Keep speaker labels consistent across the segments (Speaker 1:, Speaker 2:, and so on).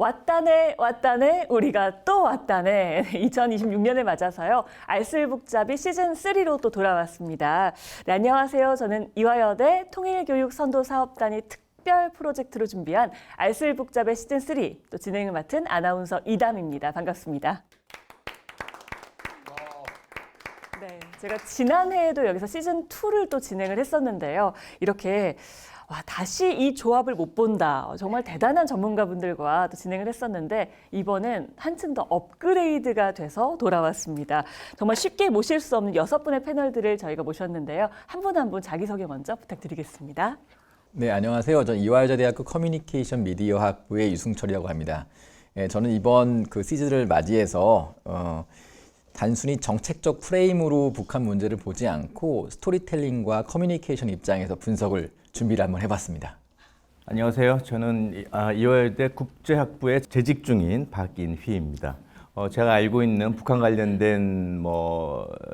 Speaker 1: 왔다네 왔다네 우리가 또 왔다네. 2026년을 맞아서요. 알쓸북잡이 시즌3로 또 돌아왔습니다. 네, 안녕하세요. 저는 이화여대 통일교육선도사업단이 특별 프로젝트로 준비한 알쓸북잡의 시즌3 또 진행을 맡은 아나운서 이담입니다. 반갑습니다. 네, 제가 지난해에도 여기서 시즌2를 또 진행을 했었는데요. 이렇게 다시 이 조합을 못 본다. 정말 대단한 전문가분들과 또 진행을 했었는데 이번엔 한층 더 업그레이드가 돼서 돌아왔습니다. 정말 쉽게 모실 수 없는 6분의 패널들을 저희가 모셨는데요. 한 분 한 분 자기소개 먼저 부탁드리겠습니다.
Speaker 2: 네, 안녕하세요. 저는 이화여자대학교 커뮤니케이션 미디어학부의 유승철이라고 합니다. 저는 이번 그 시즌을 맞이해서 단순히 정책적 프레임으로 북한 문제를 보지 않고 스토리텔링과 커뮤니케이션 입장에서 분석을 준비를 한번 해봤습니다.
Speaker 3: 안녕하세요. 저는 이화여대 국제학부에 재직 중인 박인휘입니다. 제가 알고 있는 북한 관련된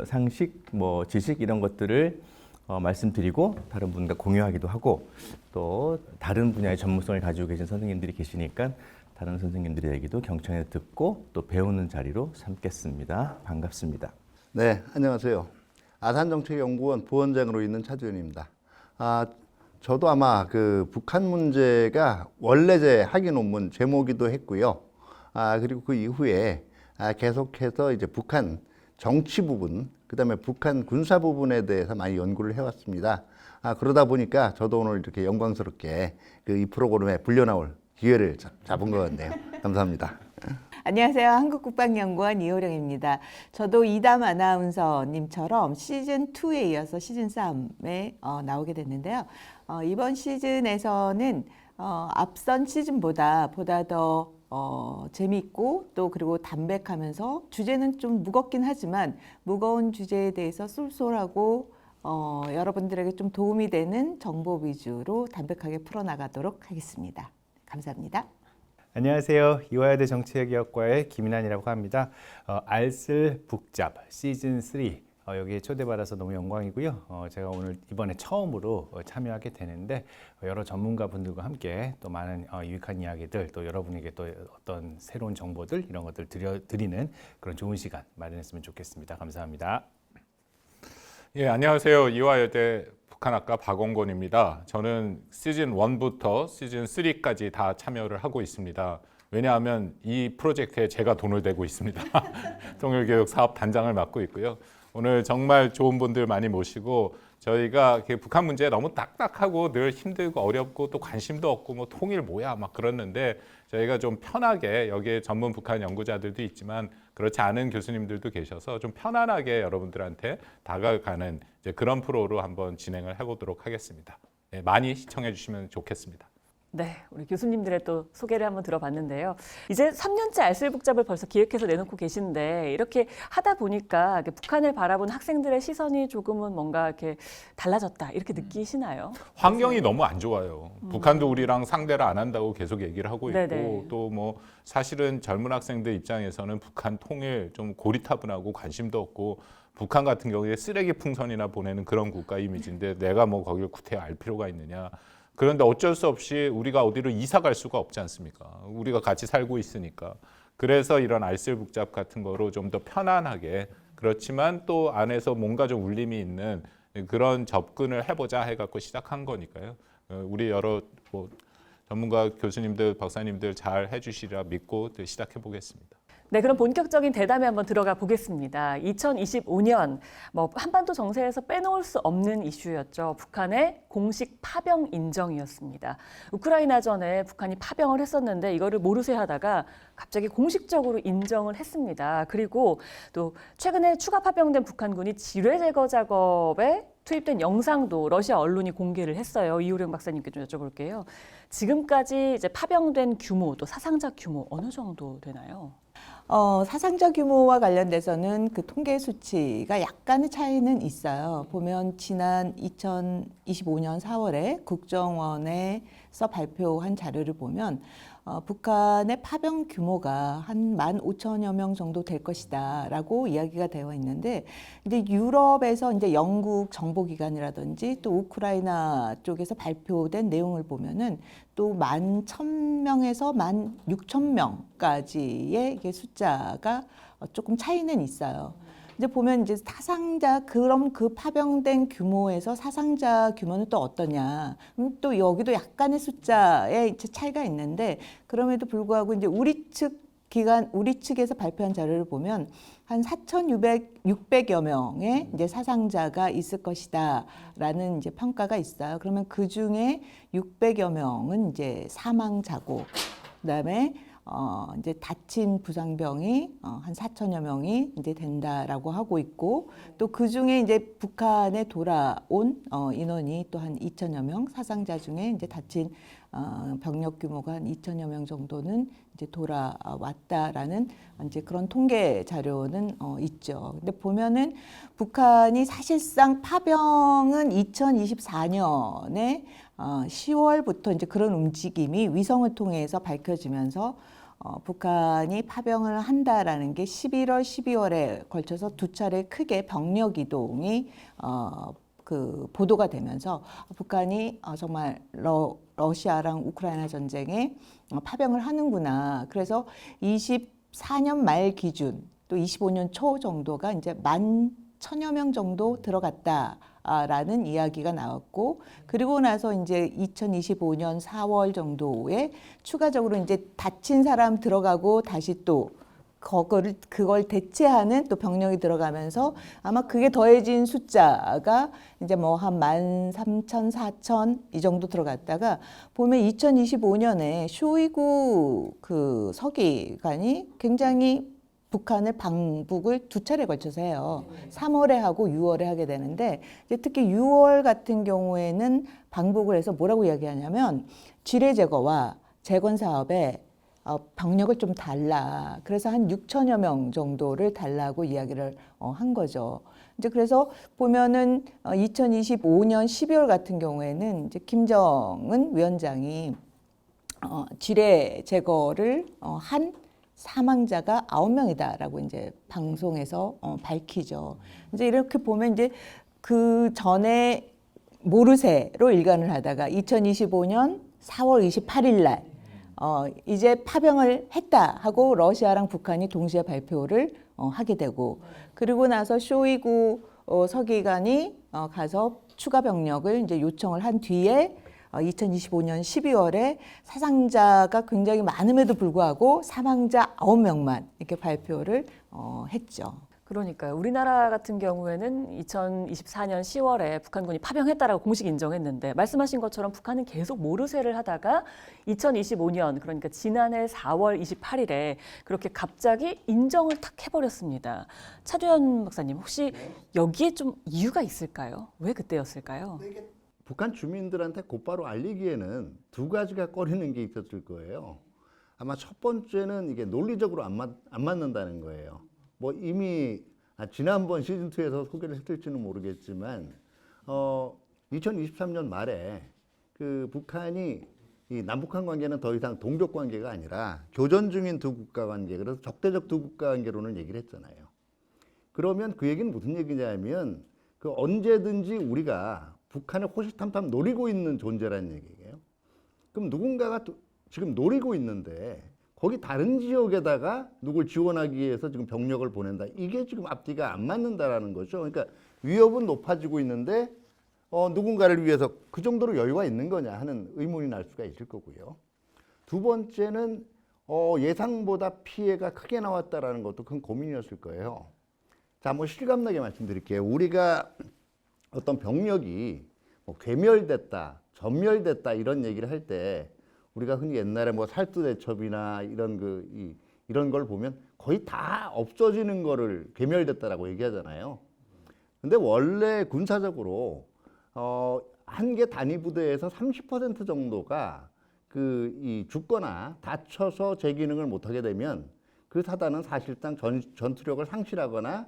Speaker 3: 상식, 지식 이런 것들을 말씀드리고 다른 분과 공유하기도 하고 또 다른 분야의 전문성을 가지고 계신 선생님들이 계시니까 다른 선생님들의 얘기도 경청해서 듣고 또 배우는 자리로 삼겠습니다. 반갑습니다.
Speaker 4: 네, 안녕하세요. 아산정책연구원 부원장으로 있는 차주현입니다. 저도 아마 그 북한 문제가 원래 제 학위 논문 제목이기도 했고요. 그리고 그 이후에 계속해서 이제 북한 정치 부분, 그다음에 북한 군사 부분에 대해서 많이 연구를 해왔습니다. 그러다 보니까 저도 오늘 이렇게 영광스럽게 이 프로그램에 불려 나올 기회를 잡은 것 같네요. 감사합니다.
Speaker 5: 안녕하세요. 한국국방연구원 이호령입니다. 저도 이담 아나운서님처럼 시즌2에 이어서 시즌3에 나오게 됐는데요. 이번 시즌에서는 앞선 시즌보다 더 재미있고 또 그리고 담백하면서 주제는 좀 무겁긴 하지만 무거운 주제에 대해서 쏠쏠하고 여러분들에게 좀 도움이 되는 정보 위주로 담백하게 풀어나가도록 하겠습니다. 감사합니다.
Speaker 6: 안녕하세요. 이화여대 정치외교학과의 김인환이라고 합니다. 알쓸북잡 시즌3 여기에 초대받아서 너무 영광이고요. 제가 오늘 이번에 처음으로 참여하게 되는데 여러 전문가분들과 함께 또 많은 유익한 이야기들 또 여러분에게 또 어떤 새로운 정보들 이런 것들 드리는 그런 좋은 시간 마련했으면 좋겠습니다. 감사합니다.
Speaker 7: 예, 안녕하세요. 이화여대 북한학과 박원곤입니다. 저는 시즌 1부터 시즌 3까지 다 참여를 하고 있습니다. 왜냐하면 이 프로젝트에 제가 돈을 대고 있습니다. 통일교육 사업 단장을 맡고 있고요. 오늘 정말 좋은 분들 많이 모시고 저희가 북한 문제 너무 딱딱하고 늘 힘들고 어렵고 또 관심도 없고 통일 뭐야 막 그랬는데 저희가 좀 편하게 여기에 전문 북한 연구자들도 있지만 그렇지 않은 교수님들도 계셔서 좀 편안하게 여러분들한테 다가가는 이제 그런 프로로 한번 진행을 해보도록 하겠습니다. 네, 많이 시청해 주시면 좋겠습니다.
Speaker 1: 네, 우리 교수님들의 또 소개를 한번 들어봤는데요. 이제 3년째 알쓸북잡을 벌써 기획해서 내놓고 계신데 이렇게 하다 보니까 북한을 바라본 학생들의 시선이 조금은 뭔가 이렇게 달라졌다 이렇게 느끼시나요?
Speaker 7: 환경이 너무 안 좋아요. 북한도 우리랑 상대를 안 한다고 계속 얘기를 하고 있고
Speaker 1: 네네.
Speaker 7: 또 사실은 젊은 학생들 입장에서는 북한 통일 좀 고리타분하고 관심도 없고 북한 같은 경우에 쓰레기 풍선이나 보내는 그런 국가 이미지인데 내가 거길 구태여 알 필요가 있느냐. 그런데 어쩔 수 없이 우리가 어디로 이사 갈 수가 없지 않습니까? 우리가 같이 살고 있으니까. 그래서 이런 알쓸북잡 같은 거로 좀 더 편안하게 그렇지만 또 안에서 뭔가 좀 울림이 있는 그런 접근을 해보자 해갖고 시작한 거니까요. 우리 여러 전문가 교수님들, 박사님들 잘 해주시리라 믿고 시작해 보겠습니다.
Speaker 1: 네, 그럼 본격적인 대담에 한번 들어가 보겠습니다. 2025년 한반도 정세에서 빼놓을 수 없는 이슈였죠. 북한의 공식 파병 인정이었습니다. 우크라이나 전에 북한이 파병을 했었는데 이거를 모르쇠하다가 갑자기 공식적으로 인정을 했습니다. 그리고 또 최근에 추가 파병된 북한군이 지뢰 제거 작업에 투입된 영상도 러시아 언론이 공개를 했어요. 이호령 박사님께 좀 여쭤볼게요. 지금까지 이제 파병된 규모 또 사상자 규모 어느 정도 되나요?
Speaker 5: 사상자 규모와 관련돼서는 그 통계 수치가 약간의 차이는 있어요. 보면 지난 2025년 4월에 국정원에서 발표한 자료를 보면 북한의 파병 규모가 한 15,000여 명 정도 될 것이다라고 이야기가 되어 있는데, 이제 유럽에서 이제 영국 정보기관이라든지 또 우크라이나 쪽에서 발표된 내용을 보면은 또 11,000명에서 16,000명까지의 이게 숫자가 조금 차이는 있어요. 이제 보면 이제 사상자, 그럼 그 파병된 규모에서 사상자 규모는 또 어떠냐? 또 여기도 약간의 숫자에 이제 차이가 있는데, 그럼에도 불구하고 이제 우리 측에서 발표한 자료를 보면 한 4,600여 명의 이제 사상자가 있을 것이다라는 이제 평가가 있어요. 그러면 그 중에 600여 명은 이제 사망자고, 그다음에 이제 다친 부상병이 한 4,000여 명이 이제 된다라고 하고 있고, 또 그 중에 이제 북한에 돌아온 인원이 또 한 2,000여 명, 사상자 중에 이제 다친 병력 규모가 한 2,000여 명 정도는 이제 돌아왔다라는 이제 그런 통계 자료는 있죠. 근데 보면은 북한이 사실상 파병은 2024년에 10월부터 이제 그런 움직임이 위성을 통해서 밝혀지면서 북한이 파병을 한다라는 게 11월, 12월에 걸쳐서 두 차례 크게 병력 이동이 그 보도가 되면서 북한이 정말 러시아랑 우크라이나 전쟁에 파병을 하는구나. 그래서 24년 말 기준 또 25년 초 정도가 이제 11,000여 명 정도 들어갔다라는 이야기가 나왔고, 그리고 나서 이제 2025년 4월 정도에 추가적으로 이제 다친 사람 들어가고 다시 또 그걸 대체하는 또 병력이 들어가면서 아마 그게 더해진 숫자가 이제 뭐 한 13,000, 4,000 이 정도 들어갔다가 보면 2025년에 쇼이구 그 서기관이 굉장히 북한을 방북을 두 차례 걸쳐서 해요. 3월에 하고 6월에 하게 되는데, 이제 특히 6월 같은 경우에는 방북을 해서 뭐라고 이야기하냐면 지뢰 제거와 재건 사업에 병력을 좀 달라. 그래서 한 6,000여 명 정도를 달라고 이야기를 한 거죠. 이제 그래서 보면은 2025년 12월 같은 경우에는 이제 김정은 위원장이 지뢰 제거를 한 사망자가 9명이다라고 이제 방송에서 밝히죠. 이제 이렇게 보면 이제 그 전에 모르쇠로 일관을 하다가 2025년 4월 28일 날 이제 파병을 했다 하고 러시아랑 북한이 동시에 발표를 하게 되고, 그리고 나서 쇼이구 서기관이 가서 추가 병력을 이제 요청을 한 뒤에 2025년 12월에 사상자가 굉장히 많음에도 불구하고 사망자 9명만 이렇게 발표를 했죠.
Speaker 1: 그러니까요. 우리나라 같은 경우에는 2024년 10월에 북한군이 파병했다라고 공식 인정했는데, 말씀하신 것처럼 북한은 계속 모르쇠를 하다가 2025년, 그러니까 지난해 4월 28일에 그렇게 갑자기 인정을 탁 해버렸습니다. 차두현 박사님, 혹시 여기에 좀 이유가 있을까요? 왜 그때였을까요?
Speaker 4: 북한 주민들한테 곧바로 알리기에는 두 가지가 꺼리는 게 있었을 거예요. 아마 첫 번째는 이게 논리적으로 안 맞는다는 거예요. 뭐 이미 지난번 시즌2에서 소개를 했을지는 모르겠지만 2023년 말에 그 북한이 이 남북한 관계는 더 이상 동족 관계가 아니라 교전 중인 두 국가 관계, 그래서 적대적 두 국가 관계로는 얘기를 했잖아요. 그러면 그 얘기는 무슨 얘기냐면 그 언제든지 우리가 북한을 호시탐탐 노리고 있는 존재라는 얘기예요. 그럼 누군가가 지금 노리고 있는데 거기 다른 지역에다가 누굴 지원하기 위해서 지금 병력을 보낸다. 이게 지금 앞뒤가 안 맞는다라는 거죠. 그러니까 위협은 높아지고 있는데 누군가를 위해서 그 정도로 여유가 있는 거냐 하는 의문이 날 수가 있을 거고요. 두 번째는 예상보다 피해가 크게 나왔다라는 것도 큰 고민이었을 거예요. 자, 뭐 실감나게 말씀드릴게요. 우리가 어떤 병력이 뭐 괴멸됐다, 전멸됐다 이런 얘기를 할 때 우리가 흔히 옛날에 뭐 살두대첩이나 이런 걸 보면 거의 다 없어지는 거를 괴멸됐다라고 얘기하잖아요. 근데 원래 군사적으로 한 개 단위 부대에서 30% 정도가 죽거나 다쳐서 제 기능을 못하게 되면 그 사단은 사실상 전투력을 상실하거나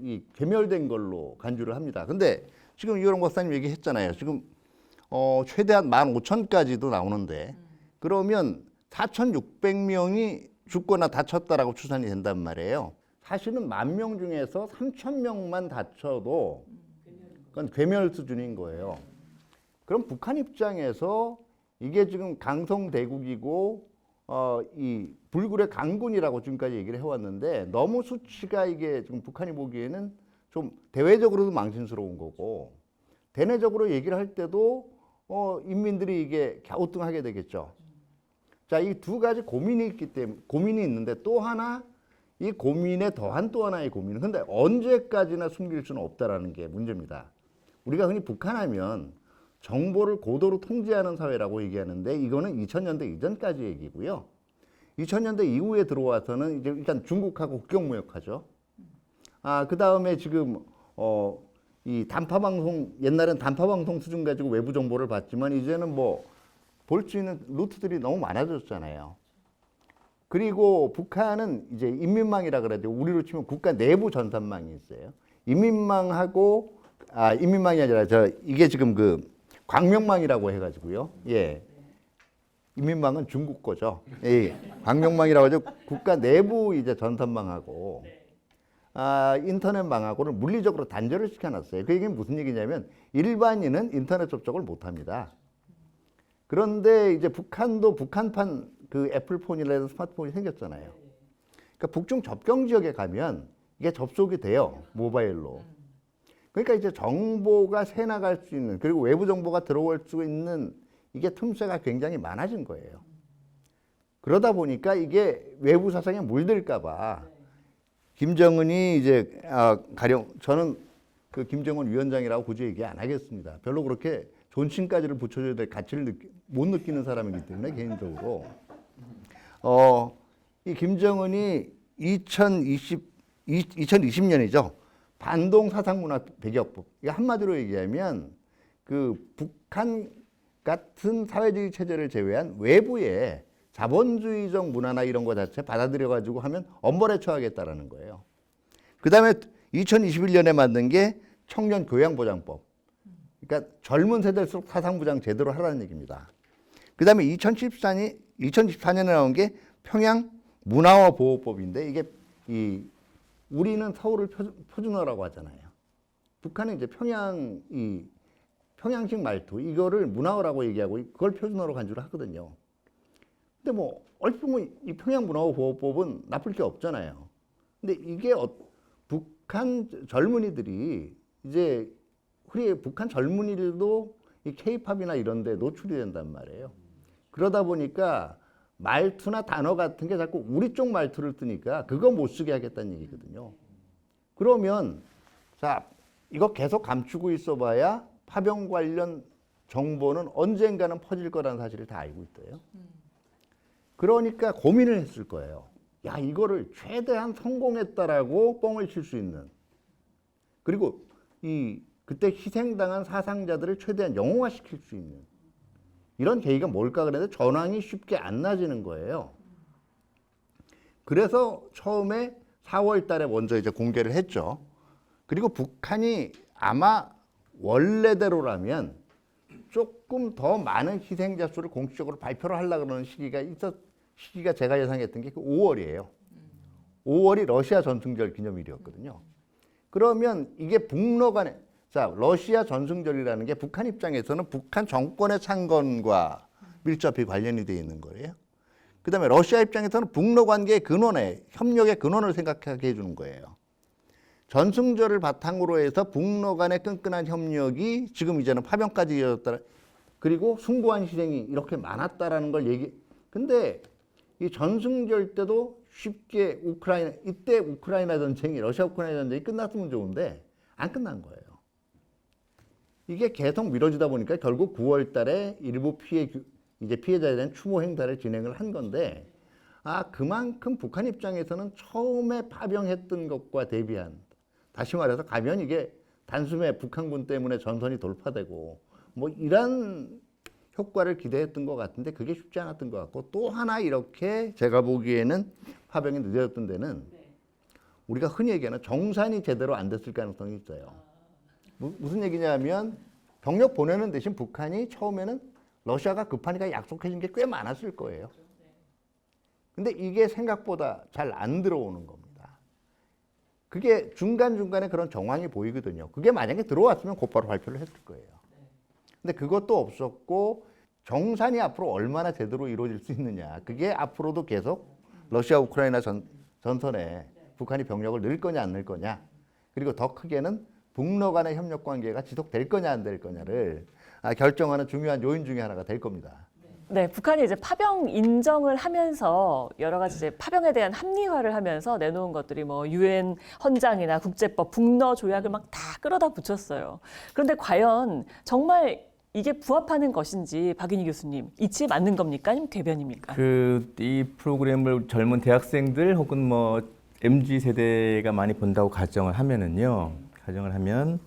Speaker 4: 이 괴멸된 걸로 간주를 합니다. 근데 지금 이호령 박사님 얘기했잖아요. 지금 최대한 15,000까지도 나오는데, 그러면 4,600명이 죽거나 다쳤다라고 추산이 된단 말이에요. 사실은 10,000명 중에서 3,000명만 다쳐도 그건 괴멸 수준인 거예요. 그럼 북한 입장에서 이게 지금 강성대국이고 이 불굴의 강군이라고 지금까지 얘기를 해왔는데 너무 수치가 이게 지금 북한이 보기에는 좀 대외적으로도 망신스러운 거고 대내적으로 얘기를 할 때도 인민들이 이게 갸우뚱하게 되겠죠. 자, 이 두 가지 고민이 있기 때문에 고민이 있는데 또 하나 이 고민에 더한 또 하나의 고민은 근데 언제까지나 숨길 수는 없다라는 게 문제입니다. 우리가 흔히 북한하면 정보를 고도로 통제하는 사회라고 얘기하는데 이거는 2000년대 이전까지 얘기고요. 2000년대 이후에 들어와서는 이제 일단 중국하고 국경 무역하죠. 그 다음에 지금 이 단파방송 옛날엔 단파방송 수준 가지고 외부 정보를 받지만 이제는 뭐 볼 수 있는 루트들이 너무 많아졌잖아요. 그리고 북한은 이제 인민망이라 그러죠. 우리로 치면 국가 내부 전산망이 있어요. 인민망하고 인민망이 아니라 이게 지금 그 광명망이라고 해가지고요. 예. 인민망은 중국 거죠. 예. 광명망이라고 하죠. 국가 내부 이제 전산망하고 인터넷망하고를 물리적으로 단절을 시켜놨어요. 그 얘기는 무슨 얘기냐면 일반인은 인터넷 접촉을 못합니다. 그런데 이제 북한도 북한판 그 애플폰이라는 스마트폰이 생겼잖아요. 그러니까 북중 접경 지역에 가면 이게 접속이 돼요. 모바일로. 그러니까 이제 정보가 새 나갈 수 있는 그리고 외부 정보가 들어올 수 있는 이게 틈새가 굉장히 많아진 거예요. 그러다 보니까 이게 외부 사상에 물들까 봐 김정은이 이제 가령 저는 그 김정은 위원장이라고 굳이 얘기 안 하겠습니다. 별로 그렇게 존칭까지를 붙여줘야 될 가치를 못 느끼는 사람이기 때문에 개인적으로 이 김정은이 2020년이죠. 반동 사상문화 배격법. 이게 한마디로 얘기하면 그 북한 같은 사회주의 체제를 제외한 외부의 자본주의적 문화나 이런 거 자체 받아들여 가지고 하면 엄벌에 처하겠다라는 거예요. 그다음에 2021년에 만든 게 청년 교양보장법. 그러니까 젊은 세대일수록 사상부장 제대로 하라는 얘기입니다. 그다음에 2014년에 나온 게 평양 문화와 보호법인데 이게 우리는 서울을 표준어라고 하잖아요. 북한은 이제 평양식 말투 이거를 문화어라고 얘기하고 그걸 표준어로 간주를 하거든요. 근데 뭐 얼핏 보면 이 평양 문화어 보호법은 나쁠 게 없잖아요. 근데 이게 북한 젊은이들이 이제 우리 북한 젊은이들도 이 K-팝이나 이런 데 노출이 된단 말이에요. 그러다 보니까 말투나 단어 같은 게 자꾸 우리 쪽 말투를 쓰니까 그거 못 쓰게 하겠다는 얘기거든요. 그러면 자, 이거 계속 감추고 있어봐야 파병 관련 정보는 언젠가는 퍼질 거라는 사실을 다 알고 있어요. 그러니까 고민을 했을 거예요. 야, 이거를 최대한 성공했다라고 뻥을 칠 수 있는 그리고 그때 희생당한 사상자들을 최대한 영웅화시킬 수 있는 이런 계기가 뭘까 그랬는데 전황이 쉽게 안 나지는 거예요. 그래서 처음에 4월 달에 먼저 이제 공개를 했죠. 그리고 북한이 아마 원래대로라면 조금 더 많은 희생자 수를 공식적으로 발표를 하려고 그러는 시기가 제가 예상했던 게 5월이에요. 5월이 러시아 전승절 기념일이었거든요. 그러면 이게 북러 간에 러시아 전승절이라는 게 북한 입장에서는 북한 정권의 창건과 밀접히 관련이 되어 있는 거예요. 그다음에 러시아 입장에서는 북러 관계의 근원에 협력의 근원을 생각하게 해주는 거예요. 전승절을 바탕으로 해서 북러 간의 끈끈한 협력이 지금 이제는 파병까지 이어졌다. 그리고 숭고한 희생이 이렇게 많았다라는 걸 근데 이 전승절 때도 쉽게 이때 우크라이나 전쟁이 러시아 우크라이나 전쟁이 끝났으면 좋은데 안 끝난 거예요. 이게 계속 미뤄지다 보니까 결국 9월 달에 일부 피해자에 대한 추모 행사를 진행을 한 건데 그만큼 북한 입장에서는 처음에 파병했던 것과 대비한 다시 말해서 가면 이게 단숨에 북한군 때문에 전선이 돌파되고 뭐 이런 효과를 기대했던 것 같은데 그게 쉽지 않았던 것 같고 또 하나 이렇게 제가 보기에는 파병이 늦어졌던 데는 우리가 흔히 얘기하는 정산이 제대로 안 됐을 가능성이 있어요. 무슨 얘기냐면 병력 보내는 대신 북한이 처음에는 러시아가 급하니까 약속해 준 게 꽤 많았을 거예요. 근데 이게 생각보다 잘 안 들어오는 겁니다. 그게 중간중간에 그런 정황이 보이거든요. 그게 만약에 들어왔으면 곧바로 발표를 했을 거예요. 근데 그것도 없었고 정산이 앞으로 얼마나 제대로 이루어질 수 있느냐. 그게 앞으로도 계속 러시아 우크라이나 전선에 북한이 병력을 넣을 거냐 안 넣을 거냐. 그리고 더 크게는 북러 간의 협력 관계가 지속될 거냐 안 될 거냐를 결정하는 중요한 요인 중에 하나가 될 겁니다.
Speaker 1: 네, 북한이 이제 파병 인정을 하면서 여러 가지 이제 파병에 대한 합리화를 하면서 내놓은 것들이 뭐 유엔 헌장이나 국제법, 북러 조약을 막 다 끌어다 붙였어요. 그런데 과연 정말 이게 부합하는 것인지 박인희 교수님, 이치에 맞는 겁니까? 아니면 궤변입니까?
Speaker 3: 이 프로그램을 젊은 대학생들 혹은 뭐 MZ 세대가 많이 본다고 가정을 하면은요. 가정을 하면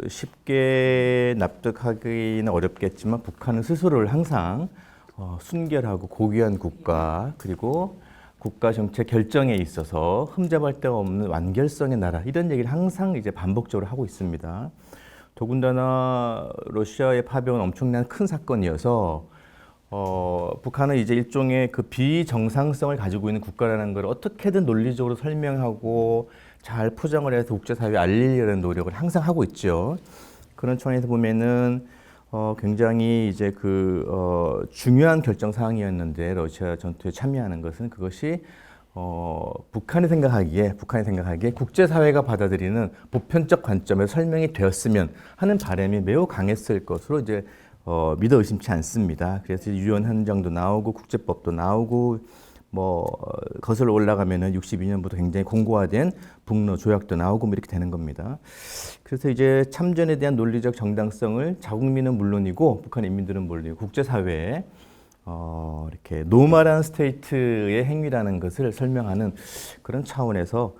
Speaker 3: 쉽게 납득하기는 어렵겠지만 북한은 스스로를 항상 순결하고 고귀한 국가 그리고 국가 정책 결정에 있어서 흠잡을 데가 없는 완결성의 나라 이런 얘기를 항상 이제 반복적으로 하고 있습니다. 더군다나 러시아의 파병은 엄청난 큰 사건이어서 북한은 이제 일종의 그 비정상성을 가지고 있는 국가라는 걸 어떻게든 논리적으로 설명하고 잘 포장을 해서 국제사회에 알리려는 노력을 항상 하고 있죠. 그런 차원에서 보면은 굉장히 이제 중요한 결정 사항이었는데 러시아 전투에 참여하는 것은 그것이 북한이 생각하기에 국제사회가 받아들이는 보편적 관점에서 설명이 되었으면 하는 바람이 매우 강했을 것으로 이제 믿어 의심치 않습니다. 그래서 유엔 헌장도 나오고 국제법도 나오고 뭐 거슬러 올라가면은 62년부터 굉장히 공고화된 북러 조약도 나오고 뭐 이렇게 되는 겁니다. 그래서 이제 참전에 대한 논리적 정당성을 자국민은 물론이고 북한 인민들은 물론이고 국제사회에 이렇게 노멀한 스테이트의 행위라는 것을 설명하는 그런 차원에서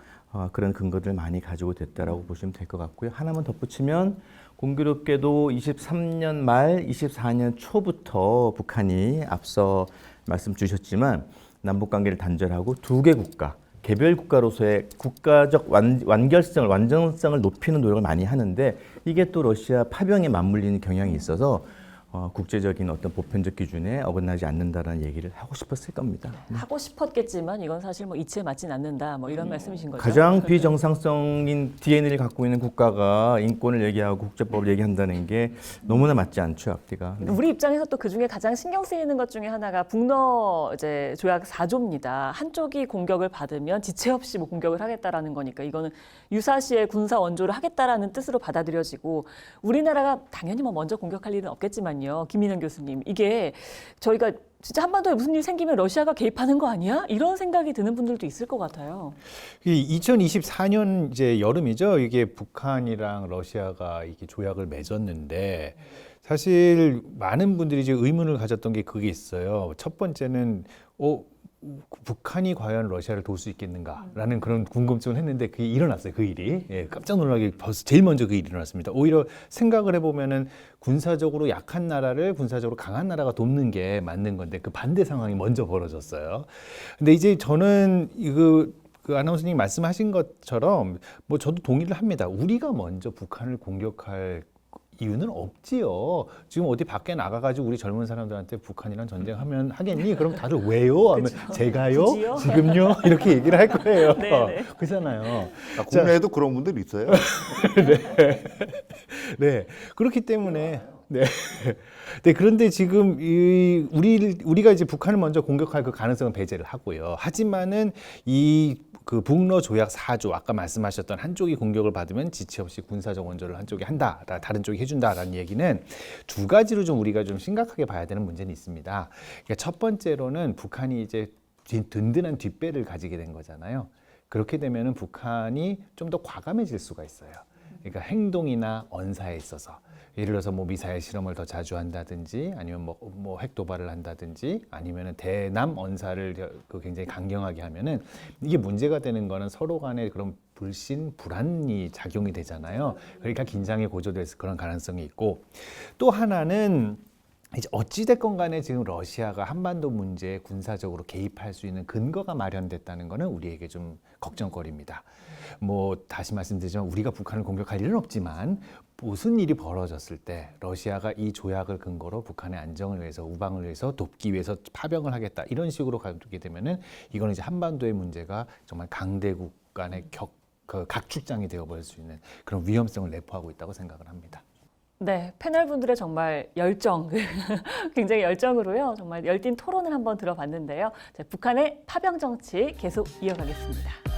Speaker 3: 그런 근거들을 많이 가지고 됐다라고 보시면 될 것 같고요. 하나만 덧붙이면 공교롭게도 23년 말 24년 초부터 북한이 앞서 말씀 주셨지만 남북 관계를 단절하고 두 개 국가, 개별 국가로서의 국가적 완결성을, 완전성을 높이는 노력을 많이 하는데 이게 또 러시아 파병에 맞물리는 경향이 있어서 국제적인 어떤 보편적 기준에 어긋나지 않는다라는 얘기를 하고 싶었을 겁니다.
Speaker 1: 하고 싶었겠지만 이건 사실 뭐 이치에 맞진 않는다. 뭐 이런 말씀이신 거죠.
Speaker 3: 가장 비정상성인 DNA를 갖고 있는 국가가 인권을 얘기하고 국제법을 얘기한다는 게 너무나 맞지 않죠, 앞뒤가. 네.
Speaker 1: 우리 입장에서 또 그 중에 가장 신경 쓰이는 것 중에 하나가 북러 이제 조약 4조입니다. 한쪽이 공격을 받으면 지체 없이 뭐 공격을 하겠다라는 거니까 이거는 유사시에 군사 원조를 하겠다라는 뜻으로 받아들여지고 우리나라가 당연히 뭐 먼저 공격할 일은 없겠지만요. 김인환 교수님, 이게 저희가 진짜 한반도에 무슨 일 생기면 러시아가 개입하는 거 아니야? 이런 생각이 드는 분들도 있을 것 같아요.
Speaker 6: 2024년 이제 여름이죠. 이게 북한이랑 러시아가 이게 조약을 맺었는데 사실 많은 분들이 이제 의문을 가졌던 게 그게 있어요. 첫 번째는 북한이 과연 러시아를 도울 수 있겠는가라는 그런 궁금증을 했는데 그게 일어났어요. 그 일이. 예, 깜짝 놀라게 벌써 제일 먼저 그 일이 일어났습니다. 오히려 생각을 해보면은 군사적으로 약한 나라를 군사적으로 강한 나라가 돕는 게 맞는 건데 그 반대 상황이 먼저 벌어졌어요. 근데 이제 저는 그 아나운서님 말씀하신 것처럼 뭐 저도 동의를 합니다. 우리가 먼저 북한을 공격할 이유는 없지요. 지금 어디 밖에 나가가지고 우리 젊은 사람들한테 북한이랑 전쟁하면 하겠니? 그럼 다들 왜요? 하면 제가요?
Speaker 1: 굳이요?
Speaker 6: 지금요? 이렇게 얘기를 할 거예요.
Speaker 1: 네네.
Speaker 6: 그렇잖아요.
Speaker 4: 국내에도 그런 분들이 있어요.
Speaker 6: 네. 그렇기 때문에 네. 네, 그런데 지금 우리가 이제 북한을 먼저 공격할 그 가능성은 배제를 하고요. 하지만은 그 북러 조약 4조 아까 말씀하셨던 한쪽이 공격을 받으면 지체 없이 군사적 원조를 한쪽이 한다, 다른 쪽이 해준다라는 얘기는 두 가지로 좀 우리가 좀 심각하게 봐야 되는 문제는 있습니다. 그러니까 첫 번째로는 북한이 이제 든든한 뒷배를 가지게 된 거잖아요. 그렇게 되면은 북한이 좀 더 과감해질 수가 있어요. 그러니까 행동이나 언사에 있어서. 예를 들어서 뭐 미사일 실험을 더 자주 한다든지 아니면 뭐 핵 도발을 한다든지 아니면은 대남 언사를 굉장히 강경하게 하면은 이게 문제가 되는 거는 서로 간에 그런 불안이 작용이 되잖아요. 그러니까 긴장이 고조될 그런 가능성이 있고 또 하나는 이제 어찌됐건 간에 지금 러시아가 한반도 문제에 군사적으로 개입할 수 있는 근거가 마련됐다는 것은 우리에게 좀 걱정거리입니다. 뭐 다시 말씀드리지만 우리가 북한을 공격할 일은 없지만 무슨 일이 벌어졌을 때 러시아가 이 조약을 근거로 북한의 안정을 위해서 우방을 위해서 돕기 위해서 파병을 하겠다 이런 식으로 가게 되면은 이거는 이제 한반도의 문제가 정말 강대국 간의 그 각축장이 되어버릴 수 있는 그런 위험성을 내포하고 있다고 생각을 합니다.
Speaker 1: 네, 패널 분들의 정말 열정, 굉장히 열정으로요, 정말 열띤 토론을 한번 들어봤는데요. 자, 북한의 파병 정치 계속 이어가겠습니다.